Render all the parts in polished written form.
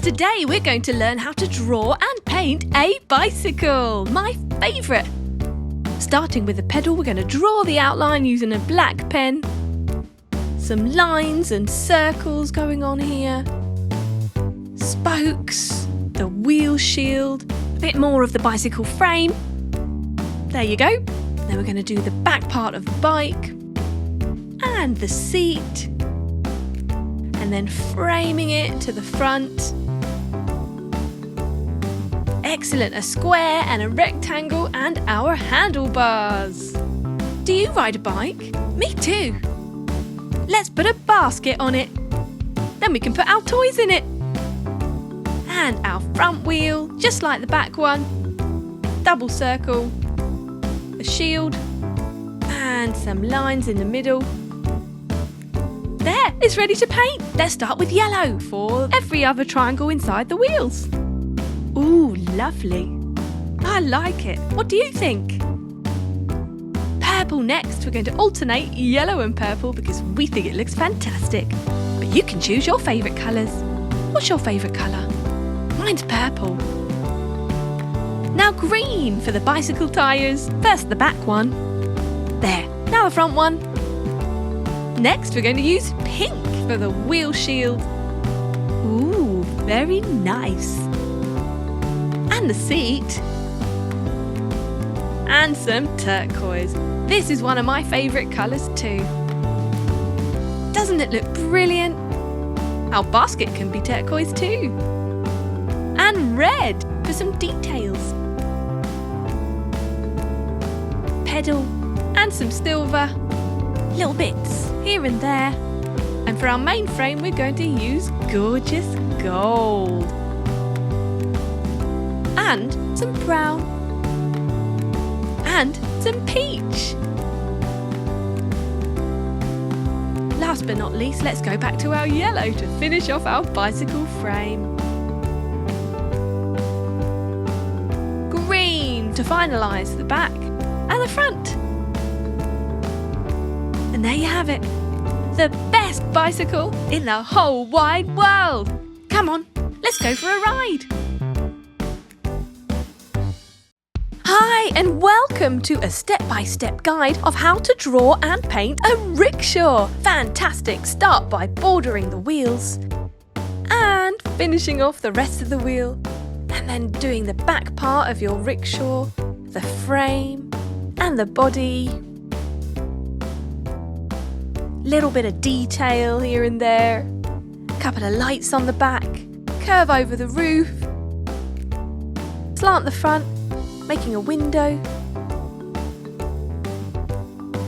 Today we're going to learn how to draw and paint a bicycle, my favourite. Starting with the pedal, we're going to draw the outline using a black pen. Some lines and circles going on here. Spokes, the wheel shield, a bit more of the bicycle frame. There you go. Then we're going to do the back part of the bike and the seat. And then framing it to the front. Excellent, a square and a rectangle and our handlebars. Do you ride a bike? Me too. Let's put a basket on it. Then we can put our toys in it. And our front wheel, just like the back one. Double circle, a shield, and some lines in the middle. There, it's ready to paint. Let's start with yellow for every other triangle inside the wheels. Ooh, lovely. I like it. What do you think? Purple next. We're going to alternate yellow and purple because we think it looks fantastic. But you can choose your favourite colours. What's your favourite colour? Mine's purple. Now green for the bicycle tyres. First the back one. There. Now the front one. Next we're going to use pink for the wheel shield. Ooh, very nice. And the seat. And some turquoise. This is one of my favourite colours too. Doesn't it look brilliant? Our basket can be turquoise too. And red for some details. Pedal and some silver. Little bits here and there. And for our main frame we're going to use gorgeous gold. And some brown. And some peach. Last but not least, let's go back to our yellow to finish off our bicycle frame. Green to finalise the back and the front. And there you have it. The best bicycle in the whole wide world. Come on, let's go for a ride. Hi and welcome to a step-by-step guide of how to draw and paint a rickshaw. Fantastic! Start by bordering the wheels and finishing off the rest of the wheel and then doing the back part of your rickshaw, the frame and the body. Little bit of detail here and there, couple of lights on the back, curve over the roof, slant the front, making a window,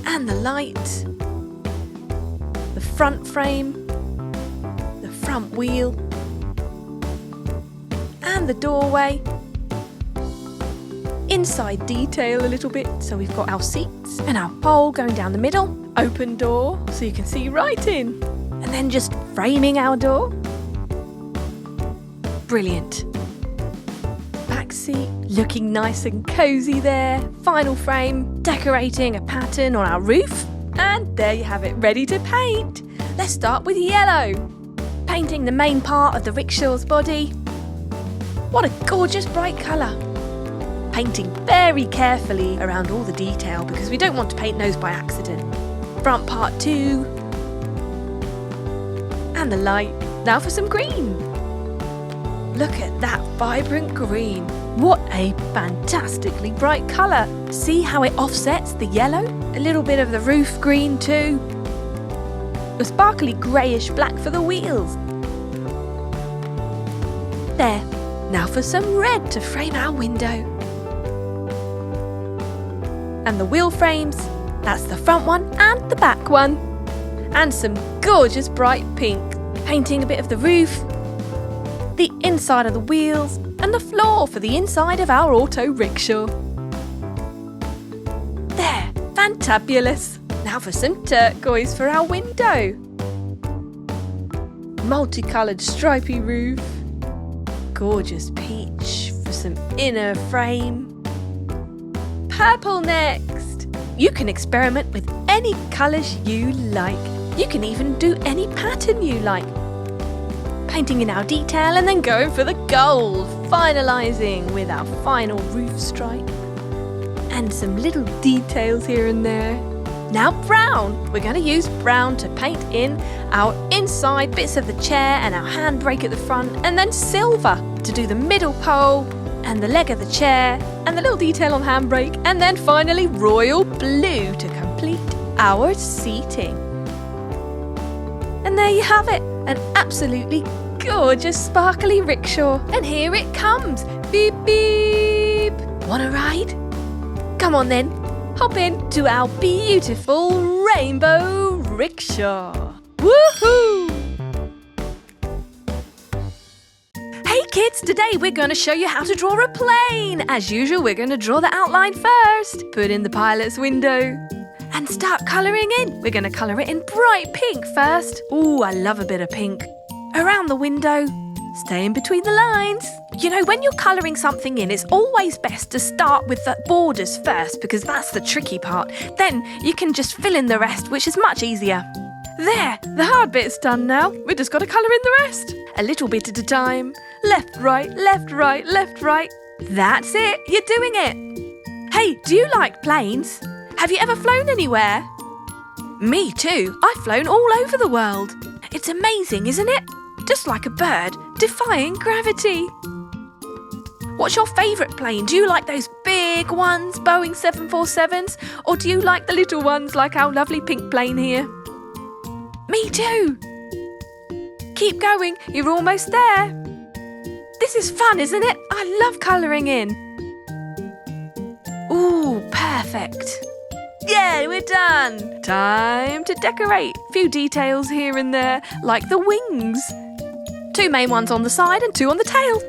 and the light, the front frame, the front wheel, and the doorway. Inside detail a little bit, so we've got our seats and our pole going down the middle, open door so you can see right in, and then just framing our door. Brilliant. Back seat looking nice and cosy there. Final frame, decorating a pattern on our roof, and there you have it, ready to paint. Let's start with yellow. Painting the main part of the rickshaw's body. What a gorgeous bright colour. Painting very carefully around all the detail because we don't want to paint those by accident. Front part too. And the light. Now for some green. Look at that vibrant green. What a fantastically bright colour. See how it offsets the yellow? A little bit of the roof green too. A sparkly greyish black for the wheels. There. Now for some red to frame our window. And the wheel frames, that's the front one and the back one. And some gorgeous bright pink, painting a bit of the roof, the inside of the wheels and the floor for the inside of our auto rickshaw. There, fantabulous. Now for some turquoise for our window. Multicoloured stripy roof. Gorgeous peach for some inner frame. Purple next. You can experiment with any colours you like. You can even do any pattern you like. painting in our detail and then going for the gold, finalising with our final roof stripe. And some little details here and there. Now brown. We're going to use brown to paint in our inside bits of the chair and our handbrake at the front, and then silver to do the middle pole and the leg of the chair and the little detail on handbrake, and then finally royal blue to complete our seating. And there you have it, an absolutely gorgeous sparkly rickshaw. And here it comes. Beep beep. Want a ride? Come on then, hop in to our beautiful rainbow rickshaw. Woohoo! Hey kids, today we're going to show you how to draw a plane. As usual, we're going to draw the outline first, put in the pilot's window, and start colouring in. We're going to colour it in bright pink first. Ooh, I love a bit of pink. Around the window, stay in between the lines. You know, when you're colouring something in, it's always best to start with the borders first because that's the tricky part. Then you can just fill in the rest, which is much easier. There, the hard bit's done now. We've just got to colour in the rest. A little bit at a time. Left, right, left, right, left, right. That's it, you're doing it. Hey, do you like planes? Have you ever flown anywhere? Me too. I've flown all over the world. It's amazing, isn't it? Just like a bird, defying gravity. What's your favourite plane? Do you like those big ones, Boeing 747s? Or do you like the little ones like our lovely pink plane here? Me too. Keep going, you're almost there. This is fun, isn't it? I love colouring in. Ooh, perfect. Yeah, we're done. Time to decorate. Few details here and there, like the wings. 2 main ones on the side and 2 on the tail.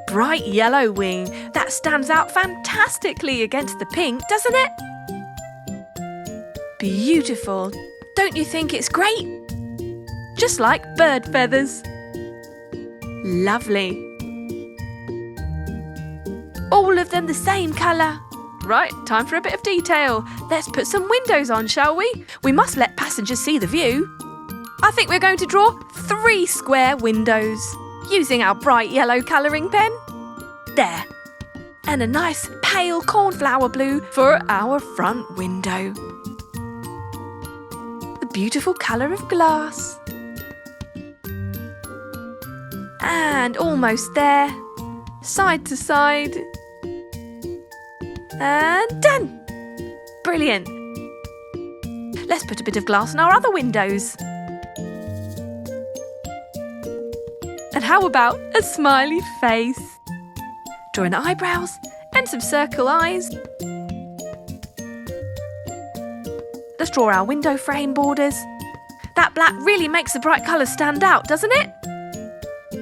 Bright yellow wing. That stands out fantastically against the pink, doesn't it? Beautiful. Don't you think it's great? Just like bird feathers. Lovely. All of them the same colour. Right, time for a bit of detail. Let's put some windows on, shall we? We must let passengers see the view. I think we're going to draw 3 square windows using our bright yellow colouring pen. There. And a nice pale cornflower blue for our front window. The beautiful colour of glass. And almost there. Side to side. And done! Brilliant! Let's put a bit of glass on our other windows. And how about a smiley face? Draw in eyebrows and some circle eyes. Let's draw our window frame borders. That black really makes the bright colours stand out, doesn't it?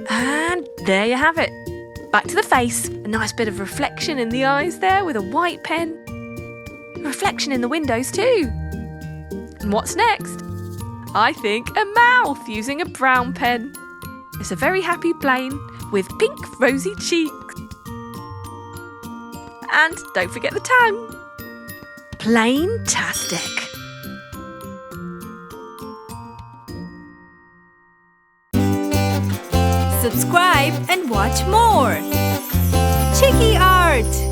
And there you have it. Back to the face. A nice bit of reflection in the eyes there with a white pen. Reflection in the windows too. And what's next? I think a mouth using a brown pen. It's a very happy plane with pink rosy cheeks. And don't forget the tongue. Plain-tastic. Subscribe and watch more. Chiki Art!